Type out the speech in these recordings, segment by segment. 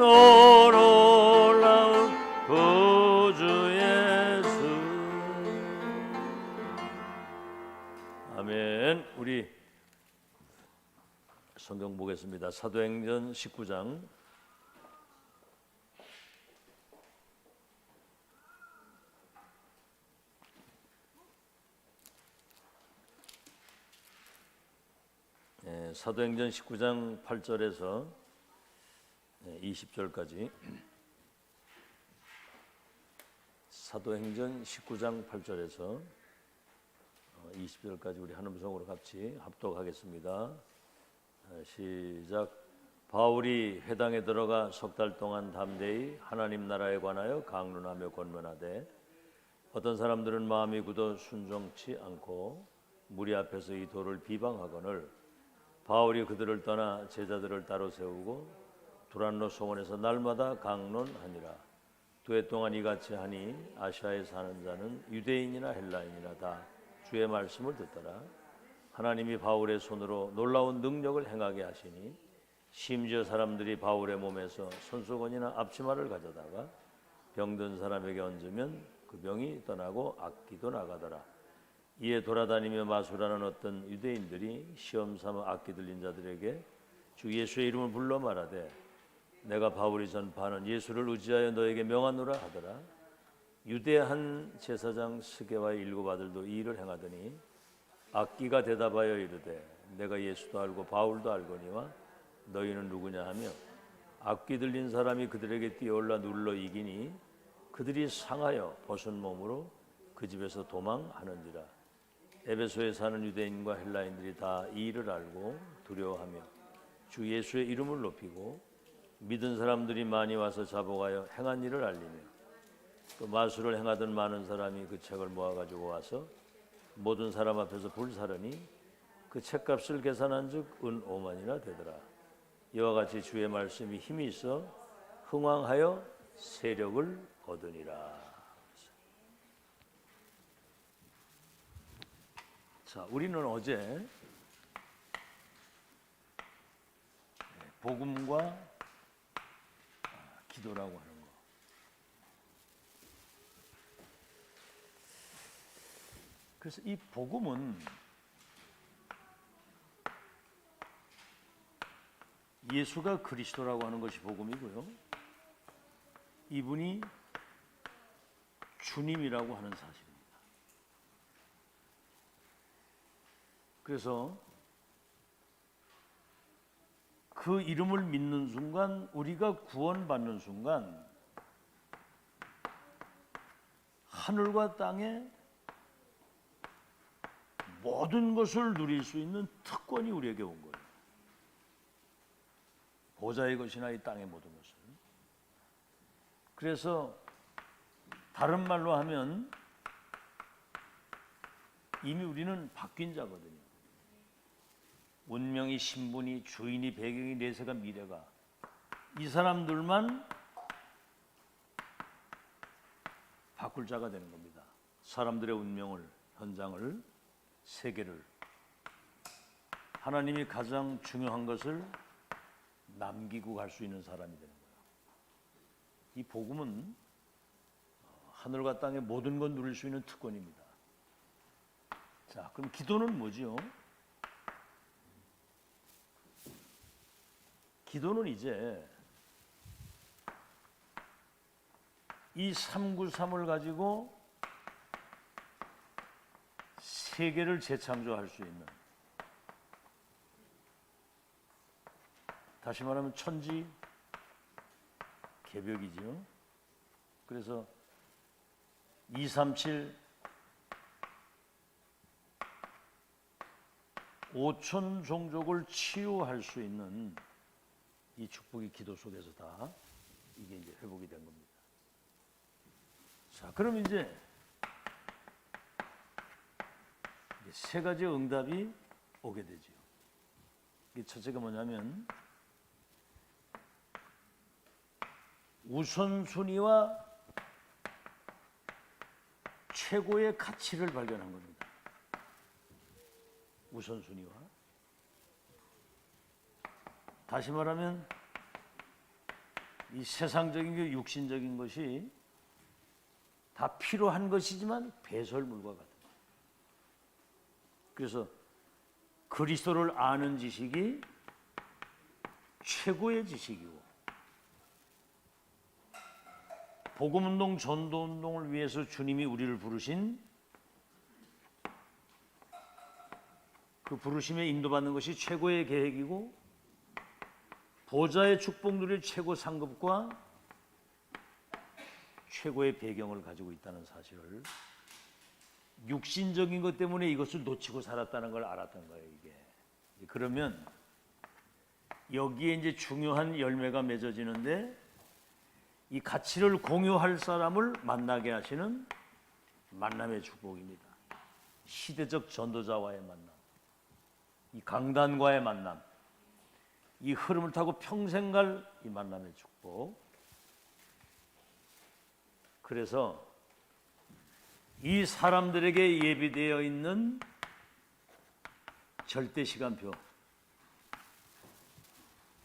놀라운 구주 예수. 아멘. 우리 성경 보겠습니다. 사도행전 19장 사도행전 19장 8절에서 20절까지 사도행전 19장 8절에서 20절까지 우리 한 음성으로 같이 합독하겠습니다. 시작. 바울이 회당에 들어가 석 달 동안 담대히 하나님 나라에 관하여 강론하며 권면하되 어떤 사람들은 마음이 굳어 순종치 않고 무리 앞에서 이 도를 비방하거늘 바울이 그들을 떠나 제자들을 따로 세우고 두란노 소원에서 날마다 강론하니라. 2해 동안 이같이 하니 아시아에 사는 자는 유대인이나 헬라인이나 다 주의 말씀을 듣더라. 하나님이 바울의 손으로 놀라운 능력을 행하게 하시니 심지어 사람들이 바울의 몸에서 손수건이나 앞치마를 가져다가 병든 사람에게 얹으면 그 병이 떠나고 악기도 나가더라. 이에 돌아다니며 마술하는 어떤 유대인들이 시험 삼아 악기 들린 자들에게 주 예수의 이름을 불러 말하되 내가 바울이 전파하는 예수를 의지하여 너에게 명하노라 하더라. 유대 한 제사장 스게와의 7 아들도 이 일을 행하더니 악기가 대답하여 이르되 내가 예수도 알고 바울도 알거니와 너희는 누구냐 하며 악기 들린 사람이 그들에게 뛰어올라 눌러 이기니 그들이 상하여 벗은 몸으로 그 집에서 도망하는지라. 에베소에 사는 유대인과 헬라인들이 다 이 일을 알고 두려워하며 주 예수의 이름을 높이고 믿은 사람들이 많이 와서 자복하여 행한 일을 알리며 또 마술을 행하던 많은 사람이 그 책을 모아가지고 와서 모든 사람 앞에서 불사르니 그 책값을 계산한 즉 은 5만이나 되더라. 이와 같이 주의 말씀이 힘이 있어 흥왕하여 세력을 얻으니라. 자, 우리는 어제 복음과 기도라고 하는 거. 그래서 이 복음은 예수가 그리스도라고 하는 것이 복음이고요. 이분이 주님이라고 하는 사실입니다. 그래서 그 이름을 믿는 순간, 우리가 구원받는 순간 하늘과 땅에 모든 것을 누릴 수 있는 특권이 우리에게 온 거예요. 보좌의 것이나 이 땅의 모든 것을. 그래서 다른 말로 하면 이미 우리는 바뀐 자거든요. 운명이, 신분이, 주인이, 배경이, 내세가, 미래가 이 사람들만 바꿀 자가 되는 겁니다. 사람들의 운명을, 현장을, 세계를 하나님이 가장 중요한 것을 남기고 갈 수 있는 사람이 되는 거예요. 이 복음은 하늘과 땅의 모든 것 누릴 수 있는 특권입니다. 자, 그럼 기도는 뭐지요? 기도는 이제 이 393을 가지고 세계를 재창조할 수 있는, 다시 말하면 천지 개벽이죠. 그래서 237 5천 종족을 치유할 수 있는 이 축복의 기도 속에서 다 이게 이제 회복이 된 겁니다. 자, 그럼 이제 세 가지 응답이 오게 되죠. 이게 첫째가 뭐냐면 우선순위와 최고의 가치를 발견한 겁니다. 우선순위와, 다시 말하면 이 세상적인 게 육신적인 것이 다 필요한 것이지만 배설물과 같은 거예요. 그래서 그리스도를 아는 지식이 최고의 지식이고 복음운동, 전도운동을 위해서 주님이 우리를 부르신 그 부르심에 인도받는 것이 최고의 계획이고 보좌의 축복 누릴 최고 상급과 최고의 배경을 가지고 있다는 사실을 육신적인 것 때문에 이것을 놓치고 살았다는 걸 알았던 거예요. 이게 그러면 여기에 이제 중요한 열매가 맺어지는데 이 가치를 공유할 사람을 만나게 하시는 만남의 축복입니다. 시대적 전도자와의 만남, 이 강단과의 만남, 이 흐름을 타고 평생 갈 이 만남의 축복. 그래서 이 사람들에게 예비되어 있는 절대 시간표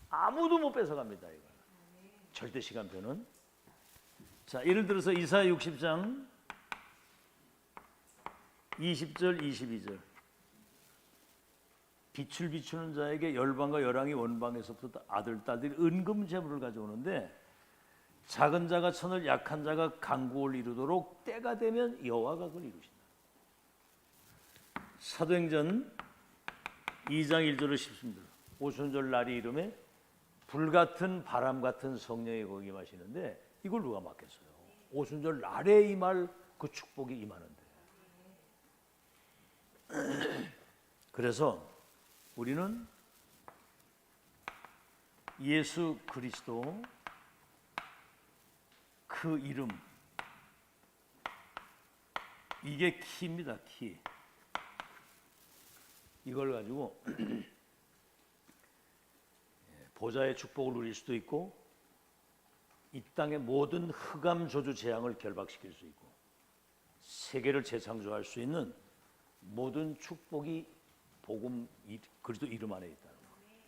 아무도 못 뺏어갑니다. 이거 절대 시간표는. 자, 예를 들어서 이사야 60장 20절 22절 빛을 비추는 자에게 열방과 열왕이 원방에서부터 아들 딸들이 은금 제물을 가져오는데 작은 자가 천을 약한 자가 간구를 이루도록 때가 되면 여호와가 그걸 이루신다. 사도행전 2장 1절을 10절 오순절 날이 이름에 불같은 바람 같은 성령이 거기 임하시는데 이걸 누가 맡겠어요? 오순절 날에 임할 그 축복이 임하는데. 그래서 우리는 예수 그리스도 그 이름 이게 키입니다. 키. 이걸 가지고 보좌의 축복을 누릴 수도 있고 이 땅의 모든 흑암 저주 재앙을 결박시킬 수 있고 세계를 재창조할 수 있는 모든 축복이 복음 그리스도 이름 안에 있다는 거예요.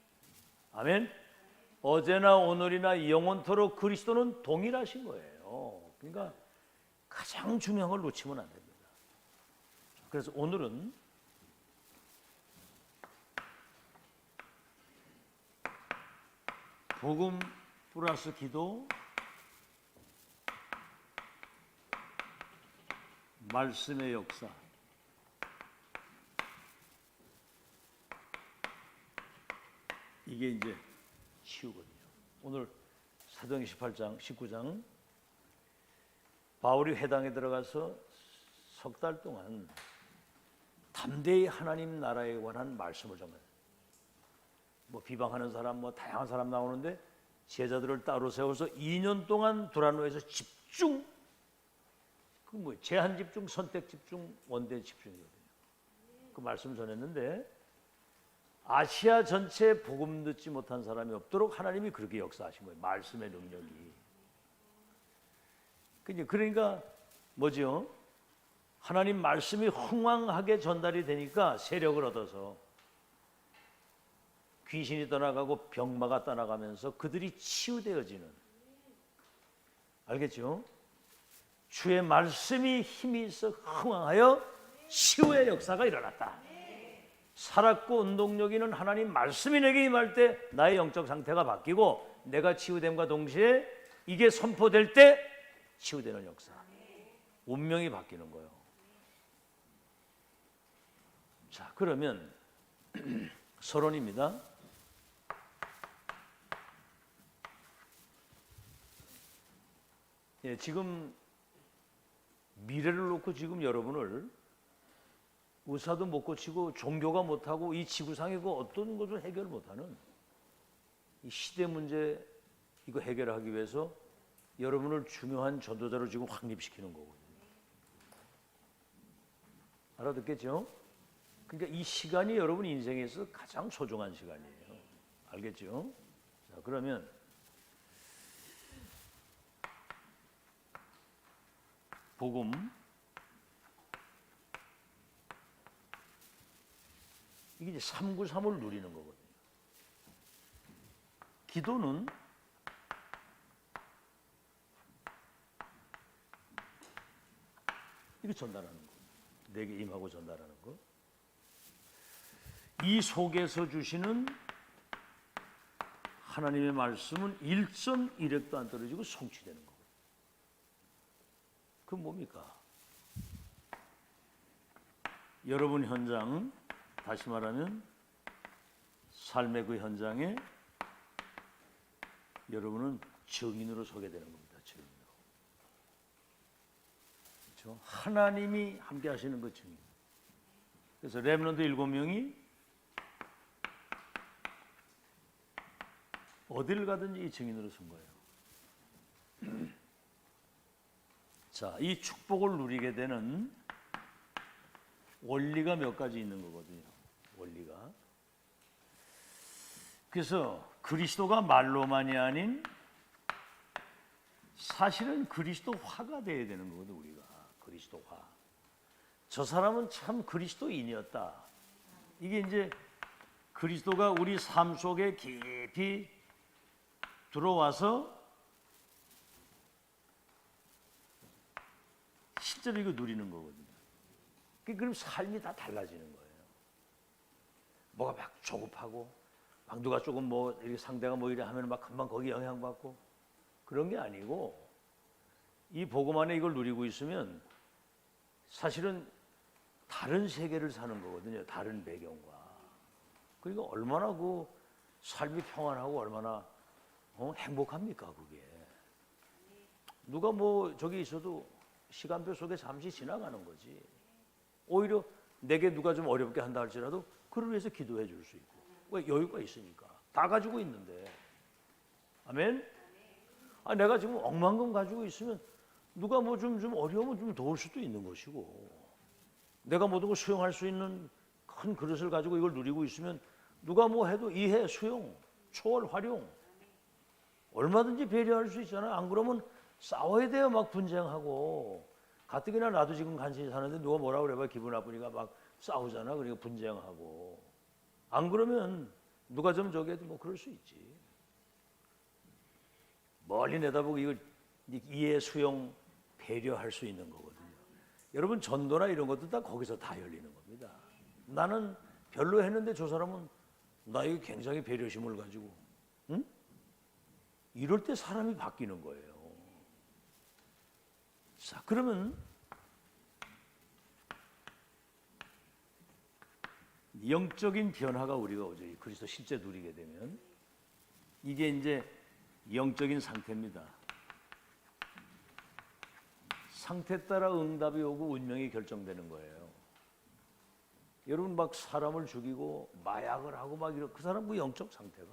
아멘. 어제나 오늘이나 영원토록 그리스도는 동일하신 거예요. 그러니까 가장 중요한 걸 놓치면 안 됩니다. 그래서 오늘은 복음 플러스 기도, 말씀의 역사, 이게 이제 치유거든요. 오늘 사도행 18장, 19장 바울이 회당에 들어가서 석 달 동안 담대히 하나님 나라에 관한 말씀을 전해요. 뭐 비방하는 사람, 뭐 다양한 사람 나오는데 제자들을 따로 세워서 2년 동안 두란노에서 집중, 그 뭐 제한 집중, 선택 집중, 원대 집중이거든요. 그 말씀 전했는데 아시아 전체에 복음 듣지 못한 사람이 없도록 하나님이 그렇게 역사하신 거예요. 말씀의 능력이. 그러니까 뭐죠? 하나님 말씀이 흥왕하게 전달이 되니까 세력을 얻어서 귀신이 떠나가고 병마가 떠나가면서 그들이 치유되어지는. 알겠죠? 주의 말씀이 힘이 있어 흥왕하여 치유의 역사가 일어났다. 살았고 운동력 있는 하나님 말씀이 내게 임할 때 나의 영적 상태가 바뀌고 내가 치유됨과 동시에 이게 선포될 때 치유되는 역사, 운명이 바뀌는 거예요. 자, 그러면 서론입니다. 예, 지금 미래를 놓고 지금 여러분을 의사도 못 고치고 종교가 못하고 이 지구상의 그 어떤 것을 해결 못하는 이 시대 문제 이거 해결하기 위해서 여러분을 중요한 전도자로 지금 확립시키는 거거든요. 알아듣겠죠? 그러니까 이 시간이 여러분 인생에서 가장 소중한 시간이에요. 알겠죠? 자, 그러면 복음 이게 이제 393을 누리는 거거든요. 기도는 이렇게 전달하는 거. 내게 임하고 전달하는 거. 이 속에서 주시는 하나님의 말씀은 1.1획도 안 떨어지고 성취되는 거예요. 그건 뭡니까? 여러분 현장, 다시 말하면 삶의 그 현장에 여러분은 증인으로 서게 되는 겁니다. 증인으로. 그렇죠? 하나님이 함께 하시는 그 증인. 그래서 렘넌트 7명이 어딜 가든지 이 증인으로 선 거예요. 자, 이 축복을 누리게 되는 원리가 몇 가지 있는 거거든요. 원리가. 그래서 그리스도가 말로만이 아닌 사실은 그리스도화가 돼야 되는 거거든요. 우리가 그리스도화. 저 사람은 참 그리스도인이었다. 이게 이제 그리스도가 우리 삶 속에 깊이 들어와서 실제로 이거 누리는 거거든요. 그럼 삶이 다 달라지는 거예요. 뭐가 막 조급하고 막 누가 조금 뭐 이렇게 상대가 뭐 이래 하면 막 금방 거기 영향받고 그런 게 아니고 이 복음 안에 이걸 누리고 있으면 사실은 다른 세계를 사는 거거든요. 다른 배경과. 그러니까 얼마나 그 삶이 평안하고 얼마나 행복합니까 그게. 누가 뭐 저기 있어도 시간표 속에 잠시 지나가는 거지. 오히려 내게 누가 좀 어렵게 한다 할지라도 그를 위해서 기도해 줄 수 있고. 왜? 여유가 있으니까. 다 가지고 있는데. 아멘? 아, 내가 지금 억만금 가지고 있으면 누가 뭐 좀 어려우면 좀 도울 수도 있는 것이고, 내가 모든 걸 수용할 수 있는 큰 그릇을 가지고 이걸 누리고 있으면 누가 뭐 해도 이해, 수용, 초월, 활용 얼마든지 배려할 수 있잖아요. 안 그러면 싸워야 돼요. 막 분쟁하고. 가뜩이나 나도 지금 간신히 사는데 누가 뭐라 그래봐 기분 나쁘니까 막 싸우잖아. 그러니까 분쟁하고. 안 그러면 누가 좀 저기 해도 뭐 그럴 수 있지. 멀리 내다보고 이걸 이해, 수용, 배려할 수 있는 거거든요. 여러분 전도나 이런 것도 다 거기서 다 열리는 겁니다. 나는 별로 했는데 저 사람은 나에게 굉장히 배려심을 가지고, 응? 이럴 때 사람이 바뀌는 거예요. 자, 그러면 영적인 변화가 우리가 오죠. 그리스도 실제 누리게 되면 이게 이제 영적인 상태입니다. 상태 따라 응답이 오고 운명이 결정되는 거예요. 여러분 막 사람을 죽이고 마약을 하고 막 이런 그 사람 그 영적 상태가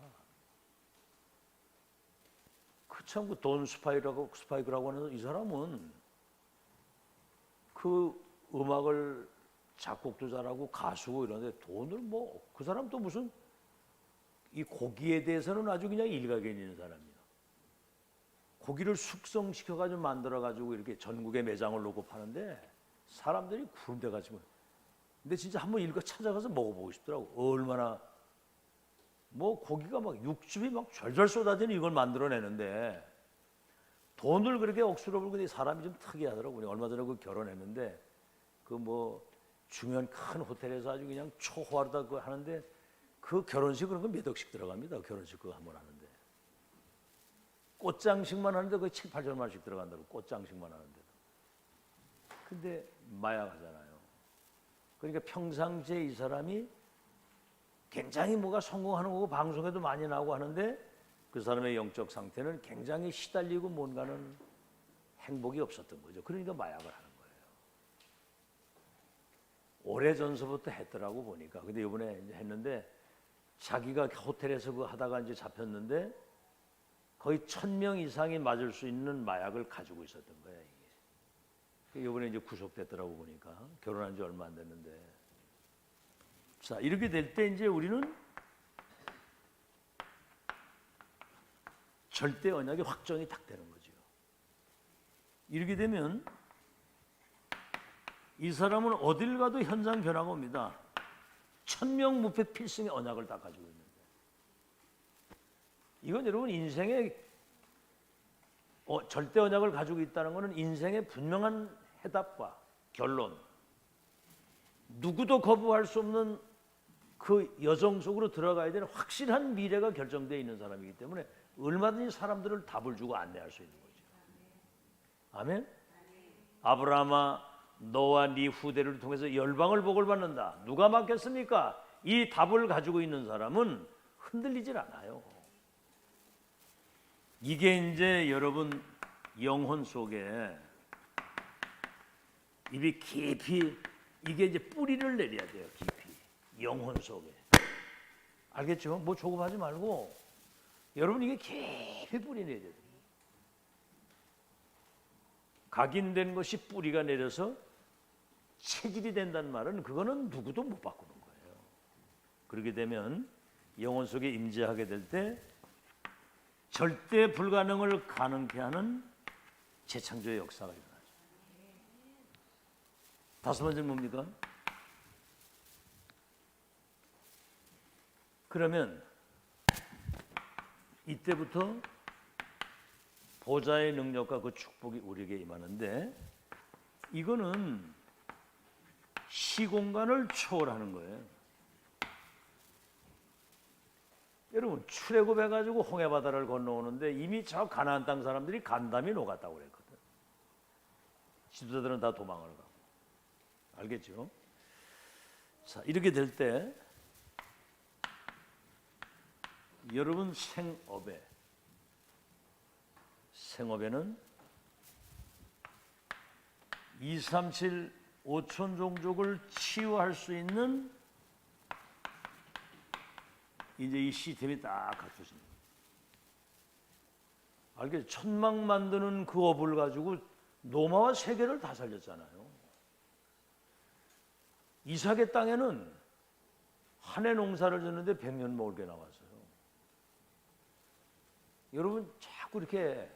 그 참 그 돈 스파이크라고 하는 이 사람은 그 음악을 작곡도 잘하고 가수고 이런데 돈을 뭐 그 사람도 무슨 이 고기에 대해서는 아주 그냥 일가견 있는 사람이야. 고기를 숙성시켜가지고 만들어가지고 이렇게 전국에 매장을 놓고 파는데 사람들이 구름대가지고. 근데 진짜 한번 일가 찾아가서 먹어보고 싶더라고. 얼마나 뭐 고기가 막 육즙이 막 절절 쏟아지는 이걸 만들어내는데 돈을 그렇게 억수로 벌고 사람이 좀 특이하더라고. 얼마 전에 그 결혼했는데 그 뭐 중요한 큰 호텔에서 아주 그냥 초호화로다 그거 하는데 그 결혼식 그런 거 몇 억씩 들어갑니다. 결혼식 그거 한번 하는데 꽃장식만 하는데 거의 7, 8천만 원씩 들어간다고. 꽃장식만 하는데도. 근데 마약하잖아요. 그러니까 평상시에 이 사람이 굉장히 뭐가 성공하는 거고 방송에도 많이 나오고 하는데 그 사람의 영적 상태는 굉장히 시달리고 뭔가는 행복이 없었던 거죠. 그러니까 마약을 하는 거예요. 오래전서부터 했더라고 보니까. 근데 이번에 이제 했는데 자기가 호텔에서 그거 하다가 이제 잡혔는데 거의 1,000명 이상이 맞을 수 있는 마약을 가지고 있었던 거야, 이게. 이번에 이제 구속됐더라고 보니까. 결혼한 지 얼마 안 됐는데. 자, 이렇게 될 때 이제 우리는 절대 언약의 확정이 딱 되는 거죠. 이렇게 되면 이 사람은 어딜 가도 현장 변화가 옵니다. 1,000명 무패 필승의 언약을 딱 가지고 있는데. 이건 여러분 인생의 절대 언약을 가지고 있다는 것은 인생의 분명한 해답과 결론, 누구도 거부할 수 없는 그 여정 속으로 들어가야 되는 확실한 미래가 결정되어 있는 사람이기 때문에 얼마든지 사람들을 답을 주고 안내할 수 있는 거죠. 아멘. 아브라함아, 너와 네 후대를 통해서 열방을 복을 받는다. 누가 맡겼습니까? 이 답을 가지고 있는 사람은 흔들리질 않아요. 이게 이제 여러분 영혼 속에 입이 깊이, 이게 이제 뿌리를 내려야 돼요. 깊이 영혼 속에. 알겠죠? 뭐 조급하지 말고 여러분 이게 깊이 뿌리 내려야 돼요. 각인된 것이 뿌리가 내려서 체질이 된다는 말은 그거는 누구도 못 바꾸는 거예요. 그렇게 되면 영혼 속에 임재하게 될 때 절대 불가능을 가능케 하는 재창조의 역사가 일어나죠. 다섯 번째는 뭡니까? 그러면 이때부터 보좌의 능력과 그 축복이 우리에게 임하는데, 이거는 시공간을 초월하는 거예요. 여러분 출애굽해가지고 홍해바다를 건너오는데 이미 저 가나안 땅 사람들이 간담이 녹았다고 그랬거든. 지도자들은 다 도망을 가고. 알겠죠? 자, 이렇게 될 때 여러분 생업에는 2, 3, 7, 5천 종족을 치유할 수 있는 이제 이 시스템이 딱 갖춰집니다. 알겠죠? 천막 만드는 그 업을 가지고 노마와 세계를 다 살렸잖아요. 이삭의 땅에는 한 해 농사를 졌는데 100년 먹을 게 나왔어요. 여러분 자꾸 이렇게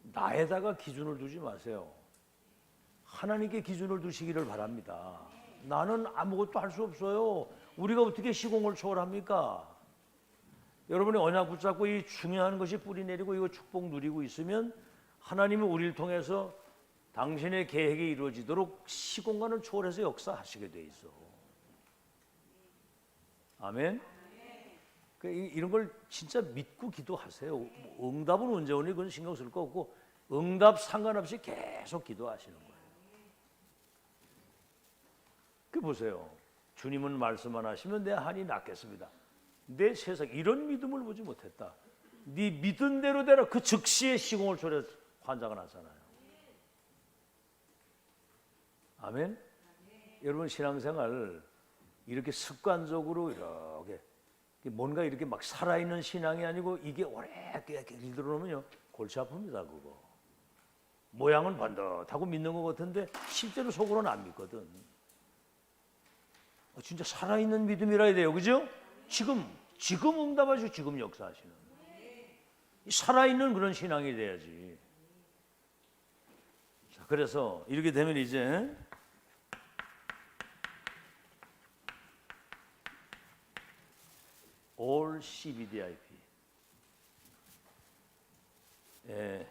나에다가 기준을 두지 마세요. 하나님께 기준을 두시기를 바랍니다. 나는 아무것도 할 수 없어요. 우리가 어떻게 시공을 초월합니까? 여러분이 언약 붙잡고 이 중요한 것이 뿌리 내리고 이거 축복 누리고 있으면 하나님은 우리를 통해서 당신의 계획이 이루어지도록 시공간을 초월해서 역사하시게 돼 있어. 아멘. 이런 걸 진짜 믿고 기도하세요. 응답은 언제 오니 그건 신경 쓸 거 없고 응답 상관없이 계속 기도하시는 거예요. 그 보세요. 주님은 말씀만 하시면 내 한이 낫겠습니다. 내 세상 이런 믿음을 보지 못했다. 네 믿은 대로 되라. 그 즉시에 시공을 초월해서 환자가 나잖아요. 아멘. 여러분 신앙생활 이렇게 습관적으로 이렇게 뭔가 이렇게 막 살아있는 신앙이 아니고 이게 오래 길들어놓으면요 골치 아픕니다. 그거 모양은 반듯하고 믿는 것 같은데 실제로 속으로는 안 믿거든. 진짜 살아있는 믿음이라야 돼요. 그죠? 지금 응답하시고 지금 역사하시는 살아있는 그런 신앙이 돼야지. 자, 그래서 이렇게 되면 이제 All CBDIP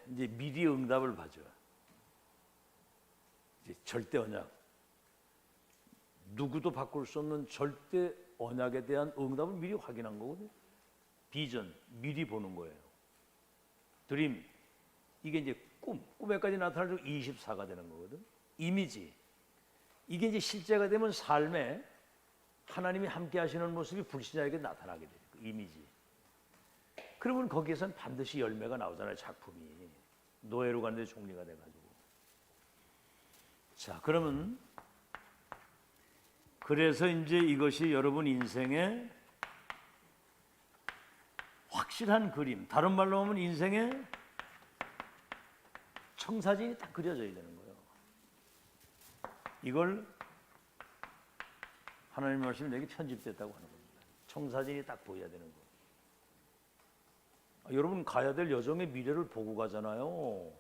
이제 미리 응답을 받죠. 이제 절대 언약, 누구도 바꿀 수 없는 절대 언약에 대한 응답을 미리 확인한 거거든요. 비전 미리 보는 거예요. 드림 이게 이제 꿈에까지 나타나서 24가 되는 거거든. 이미지 이게 이제 실제가 되면 삶에 하나님이 함께 하시는 모습이 불신자에게 나타나게 돼요. 그 이미지. 그러면 거기에선 반드시 열매가 나오잖아요. 작품이 노예로 가는데 종리가 돼가지고. 자, 그러면 그래서 이제 이것이 여러분 인생의 확실한 그림, 다른 말로 하면 인생의 청사진이 딱 그려져야 되는 거예요. 이걸 하나님 말씀이 내게 편집됐다고 하는 겁니다. 청사진이 딱 보여야 되는 거예요. 여러분 가야 될 여정의 미래를 보고 가잖아요.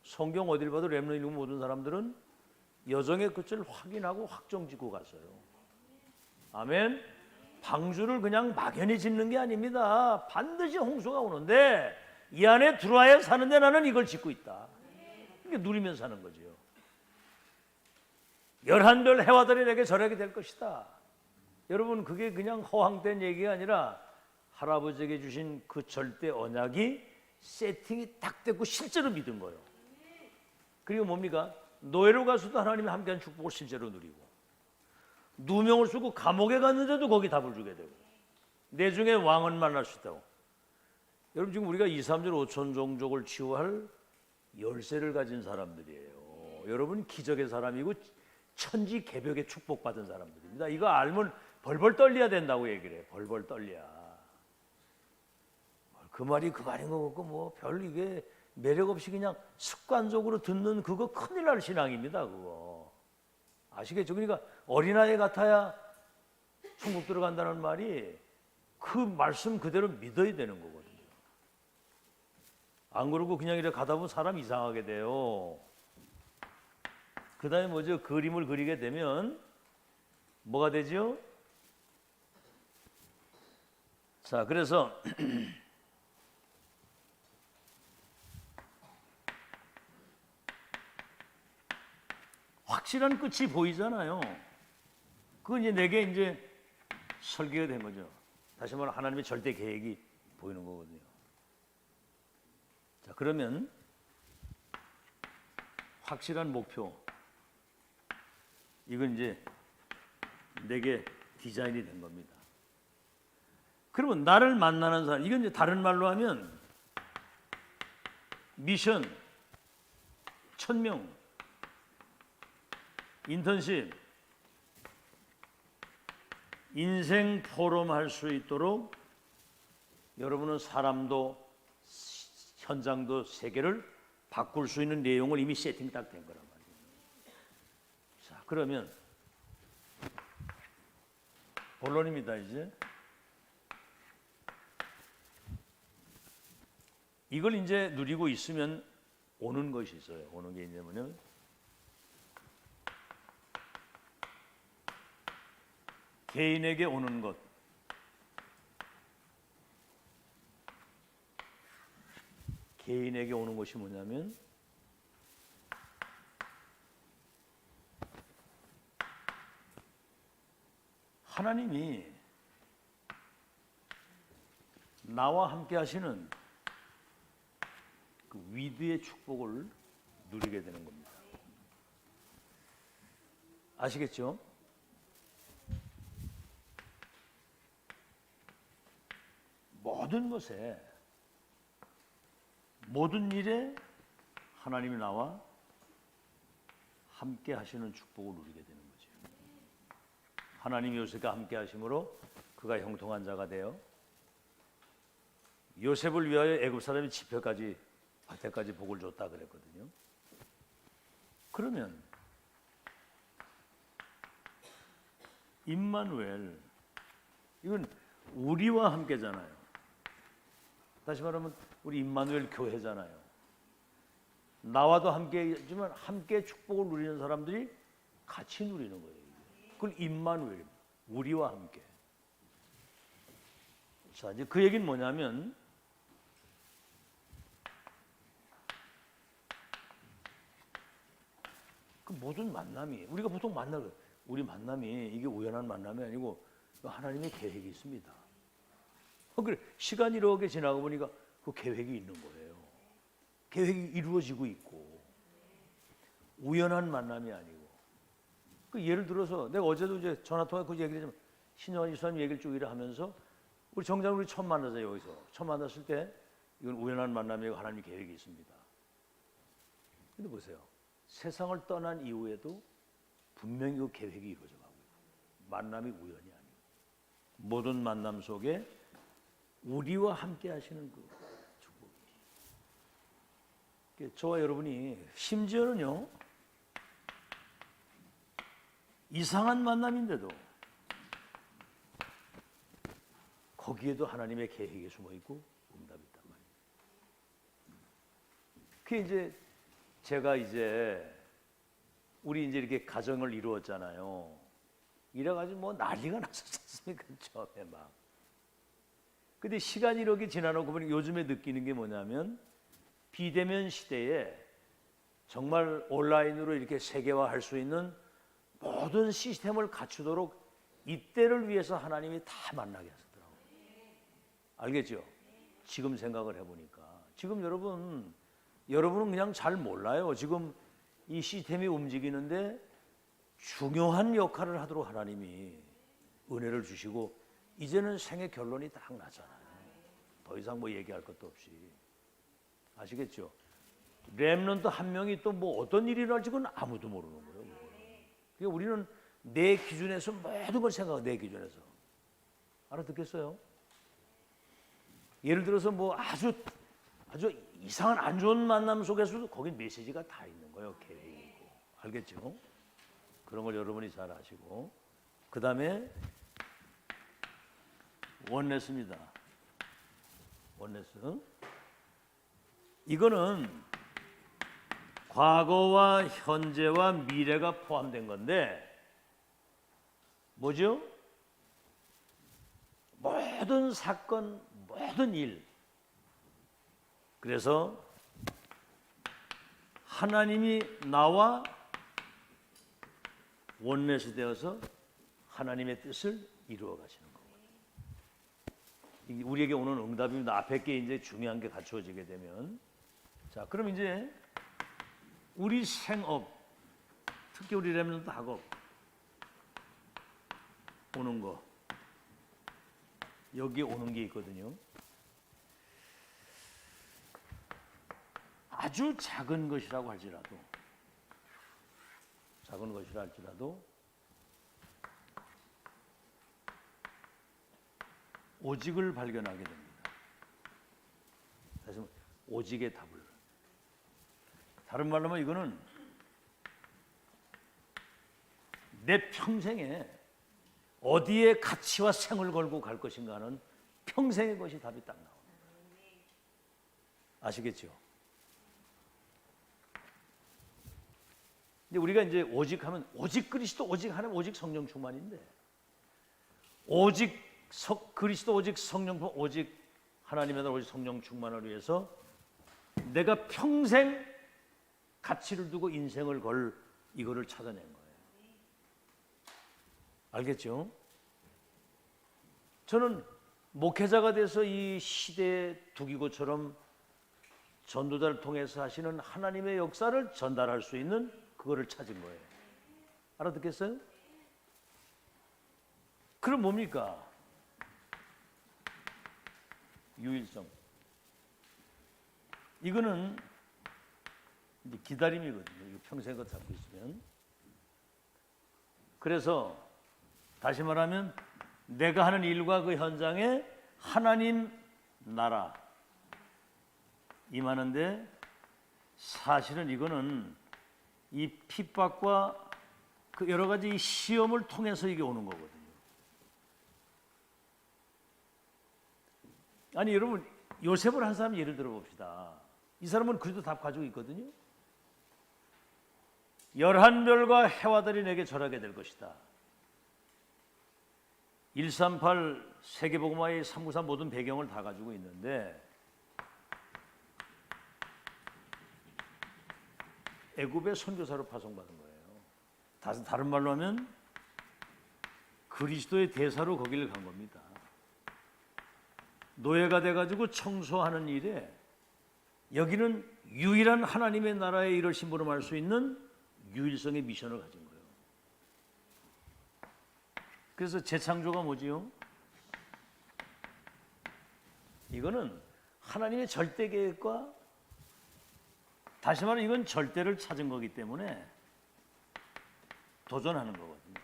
성경 어딜 봐도 렘넌트 읽은 모든 사람들은 여정의 끝을 확인하고 확정짓고 갔어요. 아멘. 방주를 그냥 막연히 짓는 게 아닙니다. 반드시 홍수가 오는데 이 안에 들어와야 사는데 나는 이걸 짓고 있다. 이게 누리면 사는 거죠. 열한별 해와들이 내게 절하게 될 것이다. 여러분, 그게 그냥 허황된 얘기가 아니라 할아버지에게 주신 그 절대 언약이 세팅이 딱 됐고 실제로 믿은 거예요. 그리고 뭡니까? 노예로 가서도 하나님이 함께한 축복을 실제로 누리고, 누명을 쓰고 감옥에 갔는데도 거기 답을 주게 되고, 내중에 왕은 만날 수 있다고. 여러분, 지금 우리가 2, 3절 5천 종족을 치유할 열쇠를 가진 사람들이에요. 여러분, 기적의 사람이고 천지 개벽의 축복받은 사람들입니다. 이거 알면 벌벌 떨려야 된다고 얘기를 해요. 벌벌 떨려. 그 말이 그 말인 거 같고 뭐 별 이게 매력 없이 그냥 습관적으로 듣는 그거 큰일 날 신앙입니다. 그거 아시겠죠? 그러니까 어린아이 같아야 천국 들어간다는 말이 그 말씀 그대로 믿어야 되는 거거든요. 안 그러고 그냥 이렇게 가다 보면 사람 이상하게 돼요. 그 다음에 뭐죠? 그림을 그리게 되면 뭐가 되죠? 자, 그래서 확실한 끝이 보이잖아요. 그건 이제 내게 이제 설계가 된 거죠. 다시 말하면 하나님의 절대 계획이 보이는 거거든요. 자, 그러면 확실한 목표, 이건 이제 내게 디자인이 된 겁니다. 그러면 나를 만나는 사람, 이건 이제 다른 말로 하면 미션, 1000명, 인턴십, 인생 포럼 할 수 있도록 여러분은 사람도 현장도 세계를 바꿀 수 있는 내용을 이미 세팅 딱 된 거란 말이에요. 자, 그러면 본론입니다. 이제 이걸 이제 누리고 있으면 오는 것이 있어요. 오는 게 있냐면요, 개인에게 오는 것. 개인에게 오는 것이 뭐냐면 하나님이 나와 함께 하시는 그 위대의 축복을 누리게 되는 겁니다. 아시겠죠? 모든 것에, 모든 일에 하나님이 나와 함께 하시는 축복을 누리게 되는 거죠. 하나님이 요셉과 함께 하심으로 그가 형통한 자가 되어 요셉을 위하여 애굽 사람이 지표까지 밭에까지 복을 줬다 그랬거든요. 그러면 임마누엘, 이건 우리와 함께잖아요. 다시 말하면 우리 임마누엘 교회잖아요. 나와도 함께지만 함께 축복을 누리는 사람들이 같이 누리는 거예요. 그걸 임마누엘, 우리와 함께. 자, 이제 그 얘기는 뭐냐면 그 모든 만남이, 우리가 보통 우리 만남이 이게 우연한 만남이 아니고 하나님의 계획이 있습니다. 그래, 시간이 이렇게 지나고 보니까 그 계획이 있는 거예요. 계획이 이루어지고 있고 우연한 만남이 아니고. 그 예를 들어서 내가 어제도 이제 전화 통화 그 얘기를 좀 신영환 이사님 얘기를 쭉 하면서 우리 정작 우리 처음 만나서 여기서 처음 만났을 때 이건 우연한 만남이고 하나님의 계획이 있습니다. 근데 보세요. 세상을 떠난 이후에도 분명히 그 계획이 이루어져 가고 있고 만남이 우연이 아니고 모든 만남 속에 우리와 함께 하시는 그 축복이. 저와 여러분이 심지어는요, 이상한 만남인데도 거기에도 하나님의 계획이 숨어 있고 응답이 있단 말이에요. 그게 이제 제가 이제 우리 이제 이렇게 가정을 이루었잖아요. 이래가지고 뭐 난리가 났었지 않습니까? 처음에 막. 근데 시간이 이렇게 지나놓고 보니 요즘에 느끼는 게 뭐냐면 비대면 시대에 정말 온라인으로 이렇게 세계화할 수 있는 모든 시스템을 갖추도록 이때를 위해서 하나님이 다 만나게 하셨더라고요. 알겠죠? 지금 생각을 해보니까 지금 여러분은 그냥 잘 몰라요. 지금 이 시스템이 움직이는데 중요한 역할을 하도록 하나님이 은혜를 주시고 이제는 생의 결론이 딱 나잖아요. 더 이상 뭐 얘기할 것도 없이. 아시겠죠? 렘넌트 한 명이 또 뭐 어떤 일이 일어날지 그건 아무도 모르는 거예요. 그러니까 우리는 내 기준에서 모든 걸 생각하고 내 기준에서. 알아듣겠어요? 예를 들어서 뭐 아주 이상한 안 좋은 만남 속에서도 거긴 메시지가 다 있는 거예요. 계획이 있고. 알겠죠? 그런 걸 여러분이 잘 아시고. 그 다음에 원네스입니다. 원네스. 이거는 과거와 현재와 미래가 포함된 건데 뭐죠? 모든 사건, 모든 일. 그래서 하나님이 나와 원네스 되어서 하나님의 뜻을 이루어 가시는 거거든요. 이게 우리에게 오는 응답입니다. 앞에 게 이제 중요한 게 갖추어지게 되면. 자, 그럼 이제 우리 생업, 특히 우리 렘넌트 학업 오는 거, 여기 오는 게 있거든요. 아주 작은 것이라고 할지라도 오직을 발견하게 됩니다. 다시 말해 오직의 답을. 다른 말로 하면 이거는 내 평생에 어디에 가치와 생을 걸고 갈 것인가 하는 평생의 것이 답이 딱 나오는 거예요. 아시겠죠? 근데 우리가 이제 오직 하면 오직 그리스도, 오직 하나님, 오직 성령 충만인데 오직 그리스도, 오직 성령 충만, 오직 하나님의 나라, 오직 성령 충만을 위해서 내가 평생 가치를 두고 인생을 걸 이거를 찾아낸 거예요. 알겠죠? 저는 목회자가 돼서 이 시대의 두기고처럼 전도자를 통해서 하시는 하나님의 역사를 전달할 수 있는 그거를 찾은 거예요. 알아듣겠어요? 그럼 뭡니까? 유일성. 이거는 이제 기다림이거든요. 이거 평생 거 잡고 있으면. 그래서 다시 말하면 내가 하는 일과 그 현장에 하나님 나라 임하는데 사실은 이거는 이 핍박과 그 여러 가지 시험을 통해서 이게 오는 거거든요. 아니 여러분 요셉을 한 사람 예를 들어 봅시다. 이 사람은 그래도 답 가지고 있거든요. 11별과 해와들이 내게 절하게 될 것이다. 138 세계복음화의 393 모든 배경을 다 가지고 있는데 애굽의 선교사로 파송받은 거예요. 다른 말로 하면 그리스도의 대사로 거기를 간 겁니다. 노예가 돼가지고 청소하는 일에 여기는 유일한 하나님의 나라의 일을 심부름할 수 있는 유일성의 미션을 가진 거예요. 그래서 재창조가 뭐지요? 이거는 하나님의 절대 계획과 다시 말해 이건 절대를 찾은 거기 때문에 도전하는 거거든요.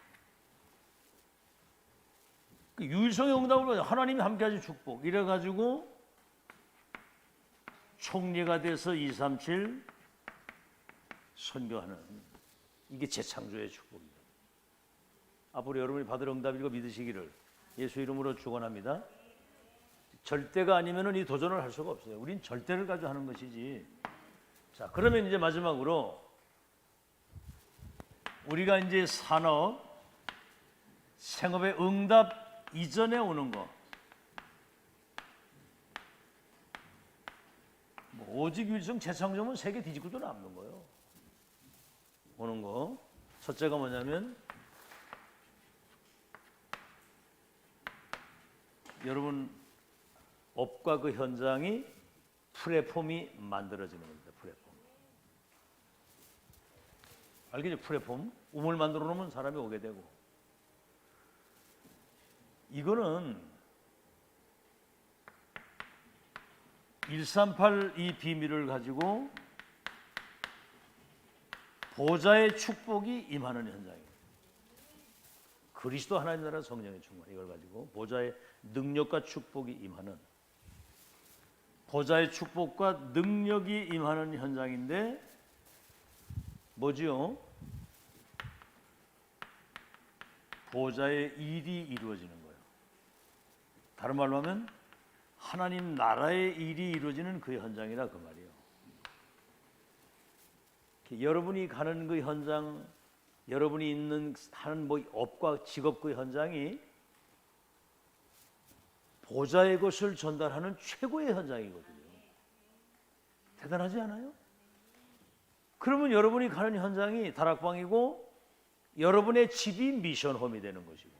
그 유일성의 응답을 하나님이 함께하신 축복 이래가지고 총리가 돼서 237 선교하는 이게 재창조의 축복입니다. 앞으로 여러분이 받을 응답이고 믿으시기를 예수 이름으로 축원합니다. 절대가 아니면은 이 도전을 할 수가 없어요. 우린 절대를 가지고 하는 것이지. 자, 그러면 이제 마지막으로 우리가 이제 산업, 생업의 응답 이전에 오는 거. 뭐 오직 유일성 재창조면 세계 뒤집고도 남는 거예요. 오는 거. 첫째가 뭐냐면 여러분 업과 그 현장이 플랫폼이 만들어지는 겁니다. 플랫폼. 알겠죠? 플랫폼. 우물 만들어 놓으면 사람이 오게 되고. 이거는 138 이 비밀을 가지고 보좌의 축복이 임하는 현장이에요. 그리스도 하나님 나라 성령의 충만, 이걸 가지고 보좌의 능력과 축복이 임하는, 보좌의 축복과 능력이 임하는 현장인데 뭐지요? 보좌의 일이 이루어지는 거예요. 다른 말로 하면 하나님 나라의 일이 이루어지는 그 현장이라 그 말이에요. 여러분이 가는 그 현장, 여러분이 있는 하는 뭐 업과 직업 그 현장이 보좌의 것을 전달하는 최고의 현장이거든요. 대단하지 않아요? 그러면 여러분이 가는 현장이 다락방이고 여러분의 집이 미션홈이 되는 것이고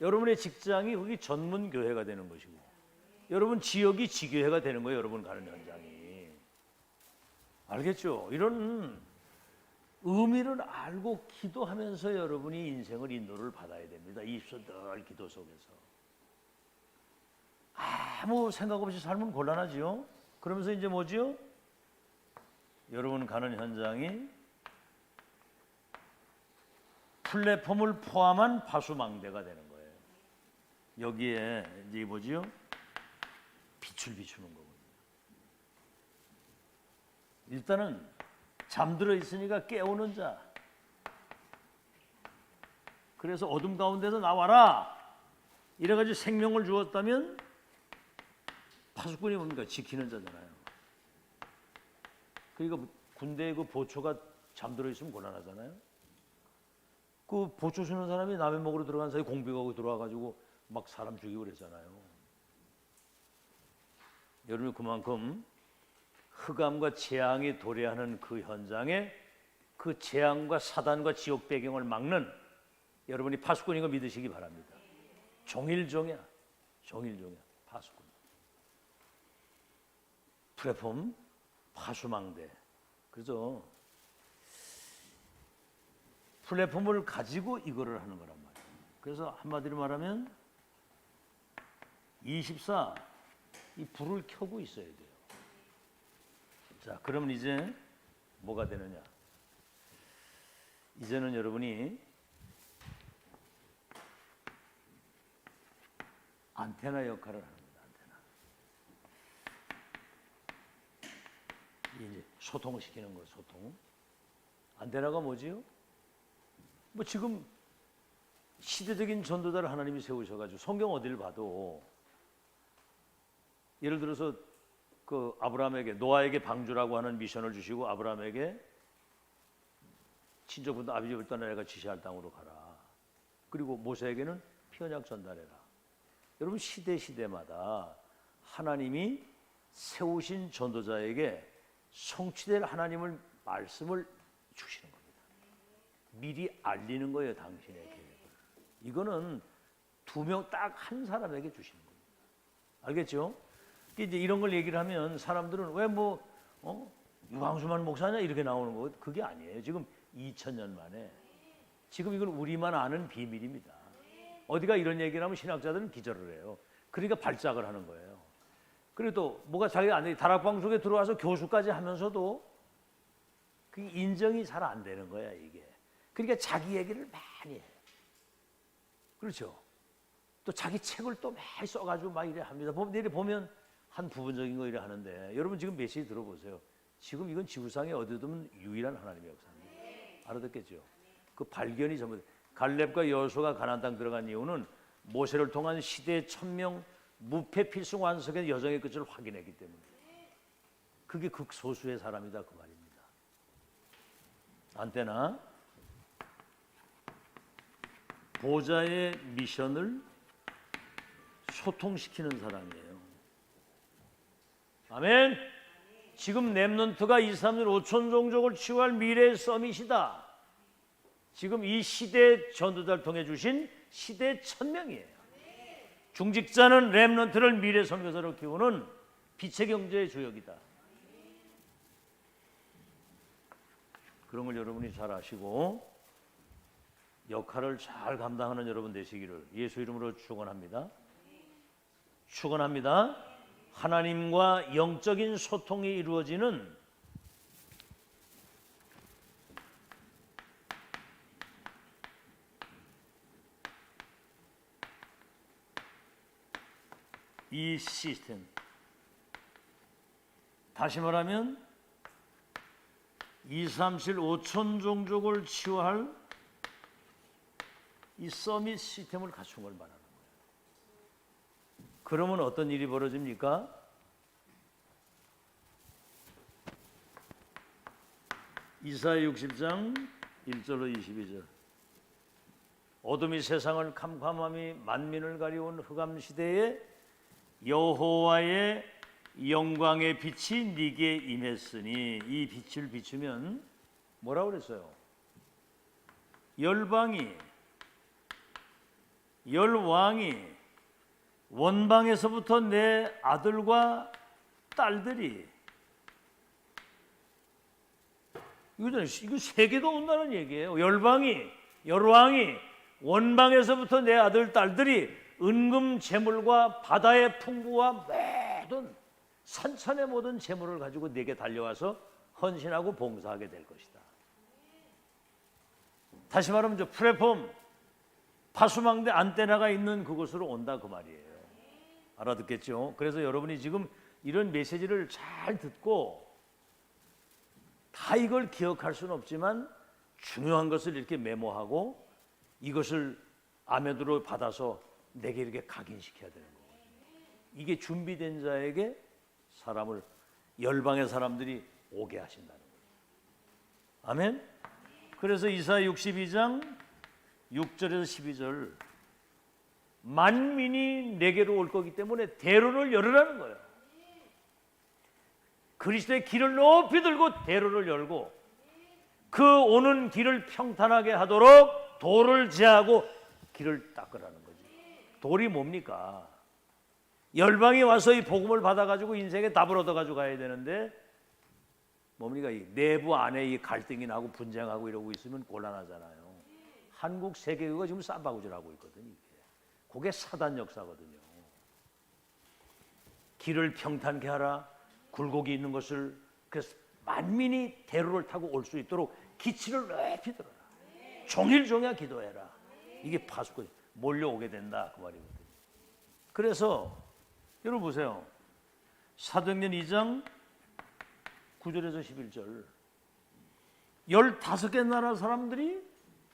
여러분의 직장이 거기 전문 교회가 되는 것이고 여러분 지역이 지교회가 되는 거예요. 여러분 가는 현장이. 알겠죠? 이런 의미를 알고 기도하면서 여러분이 인생을 인도를 받아야 됩니다. 20초 늘 기도 속에서. 아무 생각 없이 살면 곤란하지요. 그러면서 이제 뭐지요? 여러분 가는 현장이 플랫폼을 포함한 파수망대가 되는 거예요. 여기에 이제 뭐지요? 빛을 비추는 거거든요. 일단은 잠들어 있으니까 깨우는 자. 그래서 어둠 가운데서 나와라. 이래가지고 생명을 주었다면 파수꾼이 뭡니까? 지키는 자잖아요. 그러니까 군대의 그 보초가 잠들어 있으면 곤란하잖아요. 그 보초 주는 사람이 남의 목으로 들어간 사이 공비가고 들어와가지고 막 사람 죽이고 그랬잖아요. 여러분 그만큼 흑암과 재앙이 도래하는 그 현장에 그 재앙과 사단과 지옥 배경을 막는 여러분이 파수꾼인 거 믿으시기 바랍니다. 종일종이야. 종일종이야. 파수꾼. 플랫폼 파수망대. 그죠? 플랫폼을 가지고 이거를 하는 거란 말이에요. 그래서 한마디로 말하면 24 이 불을 켜고 있어야 돼요. 자, 그러면 이제 뭐가 되느냐? 이제는 여러분이 안테나 역할을 합니다. 안테나. 이제 소통을 시키는 거예요. 소통. 안테나가 뭐지요? 뭐 지금 시대적인 전도자를 하나님이 세우셔가지고 성경 어디를 봐도 예를 들어서 그 아브라함에게 노아에게 방주라고 하는 미션을 주시고 아브라함에게 친족분들 아비집을 떠나 내가 지시할 땅으로 가라. 그리고 모세에게는 피언약 전달해라. 여러분 시대마다 하나님이 세우신 전도자에게 성취될 하나님을 말씀을 주시는 겁니다. 미리 알리는 거예요. 당신의 계획을. 이거는 두 명 딱 한 사람에게 주시는 겁니다. 알겠죠? 이제 이런 걸 얘기를 하면 사람들은 왜 유광수만 목사냐 이렇게 나오는 거 그게 아니에요. 지금 2000년 만에 지금 이건 우리만 아는 비밀입니다. 어디가 이런 얘기를 하면 신학자들은 기절을 해요. 그러니까 발작을 하는 거예요. 그리고 또 뭐가 자기가 안 돼. 다락방 속에 들어와서 교수까지 하면서도 그게 인정이 잘 안 되는 거야 이게. 그러니까 자기 얘기를 많이 해요. 그렇죠? 또 자기 책을 또 많이 써가지고 막 이래 합니다. 내일 보면 한 부분적인 거 이래 하는데 여러분 지금 메시지 들어보세요. 지금 이건 지구상에 어디 두면 유일한 하나님의 역사입니다. 알아듣겠죠? 그 발견이 전부 갈렙과 여호수아가 가나안 땅 들어간 이유는 모세를 통한 시대 천명 무패 필승 완성의 여정의 끝을 확인했기 때문에 그게 극소수의 사람이다 그 말입니다. 안테나 보좌의 미션을 소통시키는 사람이에요. 아멘. 지금 렘넌트가 2, 3년 5천 종족을 치유할 미래의 서밋이다. 지금 이 시대 전도자를 통해 주신 시대 천명이에요. 중직자는 렘넌트를 미래 선교사로 키우는 빛의 경제의 주역이다. 그런 걸 여러분이 잘 아시고 역할을 잘 감당하는 여러분 되시기를 예수 이름으로 축원합니다. 축원합니다. 하나님과 영적인 소통이 이루어지는 이 시스템, 다시 말하면 2, 3, 7, 5천 종족을 치유할 이 서밋 시스템을 갖춘 걸 말하는 거예요. 그러면 어떤 일이 벌어집니까? 이사야 60장 1절로 22절. 어둠이 세상을 캄캄함이 만민을 가리운 흑암 시대에 여호와의 영광의 빛이 네게 임했으니, 이 빛을 비추면 뭐라고 그랬어요? 열방이, 열왕이, 원방에서부터 내 아들과 딸들이, 이거 세계가 온다는 얘기예요. 열방이, 열왕이, 원방에서부터 내 아들 딸들이 은금 재물과 바다의 풍부와 모든 산천의 모든 재물을 가지고 내게 달려와서 헌신하고 봉사하게 될 것이다. 다시 말하면 저 플랫폼 파수망대 안테나가 있는 그곳으로 온다 그 말이에요. 알아듣겠죠? 그래서 여러분이 지금 이런 메시지를 잘 듣고 다 이걸 기억할 수는 없지만 중요한 것을 이렇게 메모하고 이것을 아멘으로 받아서 내게 이렇게 각인시켜야 되는 거예요. 이게 준비된 자에게 사람을, 열방의 사람들이 오게 하신다는 거예요. 아멘. 그래서 이사야 62장 6절에서 12절, 만민이 내게로 올 거기 때문에 대로를 열으라는 거예요. 그리스도의 길을 높이 들고 대로를 열고 그 오는 길을 평탄하게 하도록 돌을 제하고 길을 닦으라는 거지. 돌이 뭡니까? 열방이 와서 이 복음을 받아가지고 인생에 답을 얻어가지고 가야 되는데 뭡니까? 이 내부 안에 이 갈등이 나고 분쟁하고 이러고 있으면 곤란하잖아요. 한국 세계가 지금 쌈바구질하고 있거든요. 그게 사단 역사거든요. 길을 평탄케 하라. 굴곡이 있는 것을, 그래서 만민이 대로를 타고 올 수 있도록 기치를 높이 들어라. 종일종일 기도해라. 이게 파수꾼 몰려오게 된다 그 말이거든요. 그래서 여러분 보세요. 사도행전 2장 9절에서 11절 15개 나라 사람들이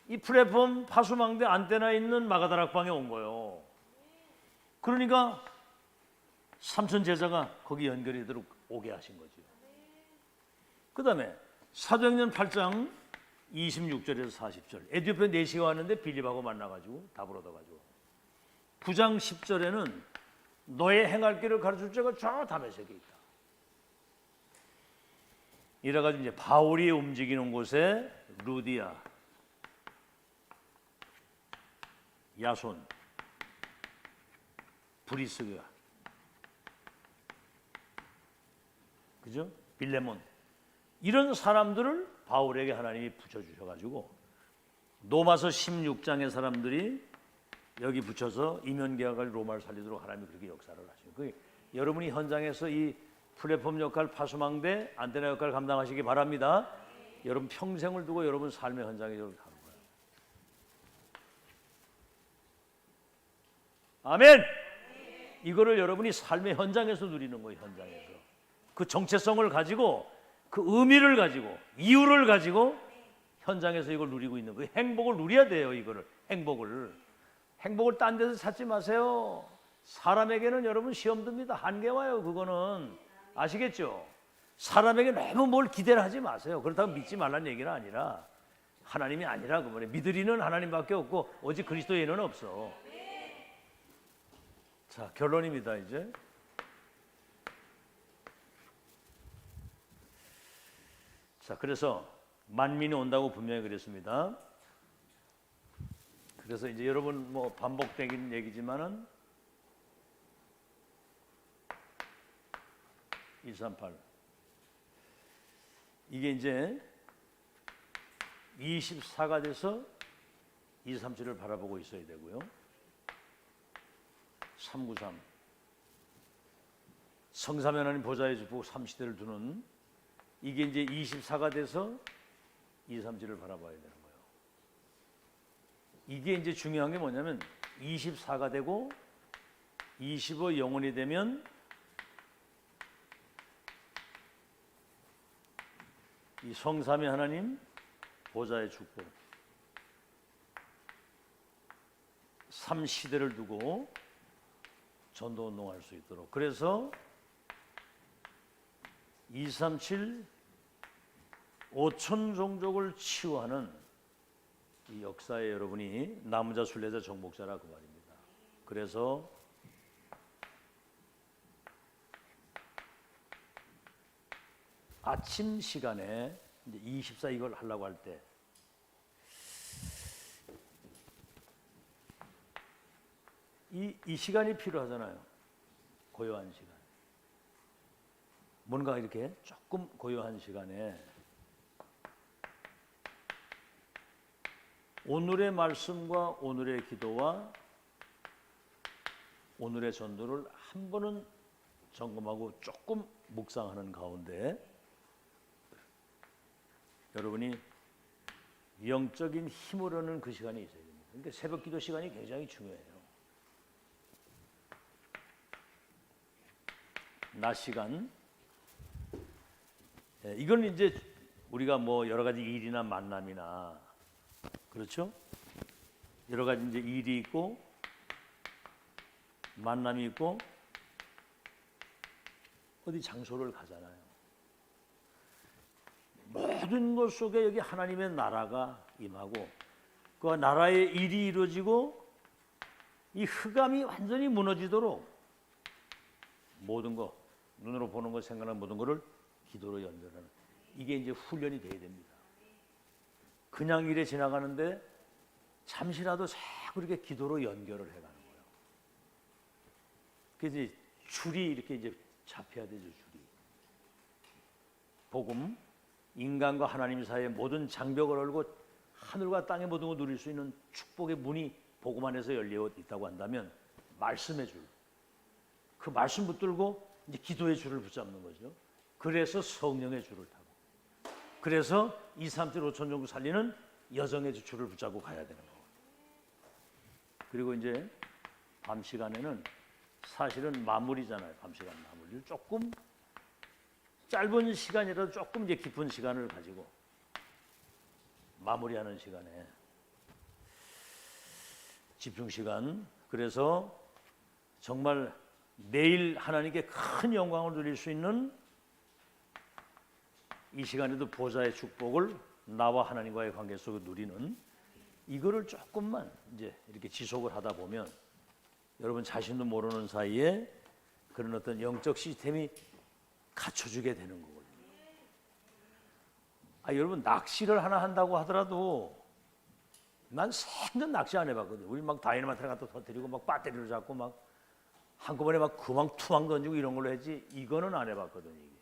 이 플랫폼 파수망대 안테나 있는 마가다락방에 온 거예요. 그러니까 삼천 제자가 거기 연결이 되도록 오게 하신 거죠. 그 다음에 사도행전 8장 26절에서 40절 에티오피아 4시가 왔는데 빌립하고 만나가지고 답을 얻어가지고 9장 10절에는 너의 행할 길을 가르칠 자가 저 다메섹에 있다. 이래가지고 이제 바울이 움직이는 곳에 루디아, 야손, 브리스가, 그죠? 빌레몬, 이런 사람들을 바울에게 하나님이 붙여주셔가지고 로마서 16장의 사람들이 여기 붙여서 이면계약을 로마를 살리도록 하나님이 그렇게 역사를 하시고, 여러분이 현장에서 이 플랫폼 역할, 파수망대, 안테나 역할을 감당하시기 바랍니다. 여러분 평생을 두고 여러분 삶의 현장에 가는 거예요. 아멘. 이거를 여러분이 삶의 현장에서 누리는 거예요. 현장에서 그 정체성을 가지고, 그 의미를 가지고, 이유를 가지고 현장에서 이걸 누리고 있는 거예요. 행복을 누려야 돼요. 이거를 행복을 딴 데서 찾지 마세요. 사람에게는 여러분 시험 듭니다. 한계 와요. 그거는 아시겠죠? 사람에게 너무 뭘 기대를 하지 마세요. 그렇다고 믿지 말라는 얘기는 아니라, 하나님이 아니라 그거는 믿을 이는 하나님밖에 없고 오직 그리스도의 이는 없어. 자, 결론입니다. 이제 자, 그래서 만민이 온다고 분명히 그랬습니다. 그래서 이제 여러분 뭐 반복되긴 얘기지만은 138. 이게 이제 24가 돼서 237을 바라보고 있어야 되고요. 393. 성삼위 하나님 보좌에 주고 3시대를 두는 이게 이제 24가 돼서 237을 바라봐야 되는 거예요. 이게 이제 중요한 게 뭐냐면 24가 되고 25 영혼이 되면 이 성삼위 하나님 보좌의 축복 3시대를 두고 전도 운동할 수 있도록 그래서 237 5천 종족을 치유하는 이 역사에 여러분이 남자 순례자 정복자라 그 말입니다. 그래서 아침 시간에 이제 24 이걸 하려고 할 때 이 시간이 필요하잖아요. 고요한 시간. 뭔가 이렇게 조금 고요한 시간에 오늘의 말씀과 오늘의 기도와 오늘의 전도를 한 번은 점검하고 조금 묵상하는 가운데 여러분이 영적인 힘을 얻는 그 시간이 있어야 됩니다. 그러니까 새벽 기도 시간이 굉장히 중요해요. 낮 시간. 이건 이제 우리가 뭐 여러 가지 일이나 만남이나 그렇죠? 여러 가지 이제 일이 있고 만남이 있고 어디 장소를 가잖아요. 모든 것 속에 여기 하나님의 나라가 임하고 그 나라의 일이 이루어지고 이 흑암이 완전히 무너지도록 모든 것 눈으로 보는 것 생각하는 모든 것을 기도로 연결하는 이게 이제 훈련이 돼야 됩니다. 그냥 일에 지나가는데 잠시라도 자꾸 이렇게 기도로 연결을 해가는 거예요. 그래서 이제 줄이 이렇게 이제 잡혀야 되죠. 줄이. 복음, 인간과 하나님 사이의 모든 장벽을 열고 하늘과 땅의 모든 걸 누릴 수 있는 축복의 문이 복음 안에서 열려 있다고 한다면 말씀의 줄, 그 말씀 붙들고 이제 기도의 줄을 붙잡는 거죠. 그래서 성령의 줄을 타고, 그래서 2, 3, 7, 5천 정도 살리는 여정의 줄을 붙잡고 가야 되는 거고. 그리고 이제 밤 시간에는 사실은 마무리잖아요. 밤 시간 마무리를 조금 짧은 시간이라도 조금 이제 깊은 시간을 가지고 마무리하는 시간에 집중 시간. 그래서 정말 내일 하나님께 큰 영광을 누릴 수 있는 이 시간에도 보좌의 축복을 나와 하나님과의 관계 속에 누리는 이거를 조금만 이제 이렇게 지속을 하다 보면 여러분 자신도 모르는 사이에 그런 어떤 영적 시스템이 갖춰주게 되는 거거든요. 여러분 낚시를 하나 한다고 하더라도 난 생전 낚시 안 해봤거든요. 우리 막 다이너마이트를 갖다 터뜨리고 막 배터리를 잡고 막 한꺼번에 막 구멍 투망 던지고 이런 걸로 했지 이거는 안 해봤거든요. 이게.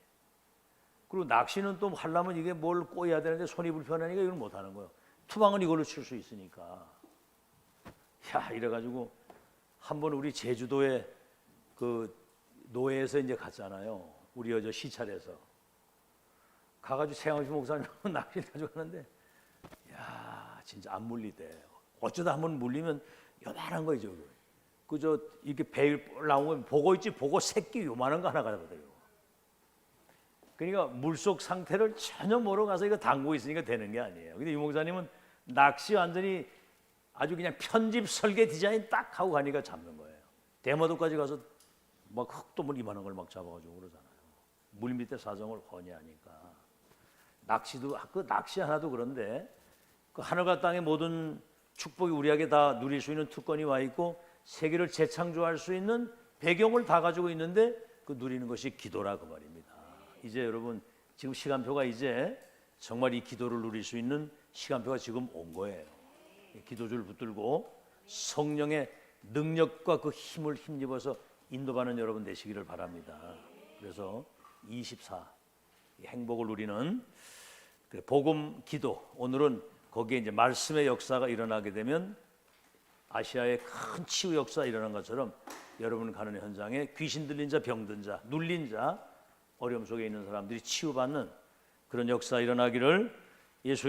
그리고 낚시는 또 하려면 이게 뭘 꼬여야 되는데 손이 불편하니까 이걸 못 하는 거예요. 투망은 이걸로 칠 수 있으니까. 이래가지고 한번 우리 제주도에 그 노예에서 이제 갔잖아요. 우리 여자 시찰에서 가가지고 최영식 목사님 낚시를 가지고 가는데 진짜 안 물리대. 어쩌다 한번 물리면 요만한 거죠. 그저 이렇게 배 나온 거 보고 있지 보고 새끼 요만한 거 하나 가거든요. 그러니까 물속 상태를 전혀 모르고 가서 이거 담고 있으니까 되는 게 아니에요. 근데 유 목사님은 낚시 완전히 아주 그냥 편집 설계 디자인 딱 하고 가니까 잡는 거예요. 대마도까지 가서 막 흑도물 이만한 걸 막 잡아가지고 그러잖아요. 물 밑에 사정을 훤히 하니까. 낚시도 그 낚시 하나도 그런데 그 하늘과 땅의 모든 축복이 우리에게 다 누릴 수 있는 특권이 와 있고 세계를 재창조할 수 있는 배경을 다 가지고 있는데 그 누리는 것이 기도라 그 말입니다. 이제 여러분 지금 시간표가 이제 정말 이 기도를 누릴 수 있는 시간표가 지금 온 거예요. 기도줄 붙들고 성령의 능력과 그 힘을 힘입어서 인도받는 여러분 되시기를 바랍니다. 그래서 24 행복을 누리는 그 복음 기도. 오늘은 거기에 이제 말씀의 역사가 일어나게 되면 아시아의 큰 치유 역사 일어난 것처럼 여러분 가는 현장에 귀신 들린 자, 병든 자, 눌린 자, 어려움 속에 있는 사람들이 치유받는 그런 역사 일어나기를 예수 이름으로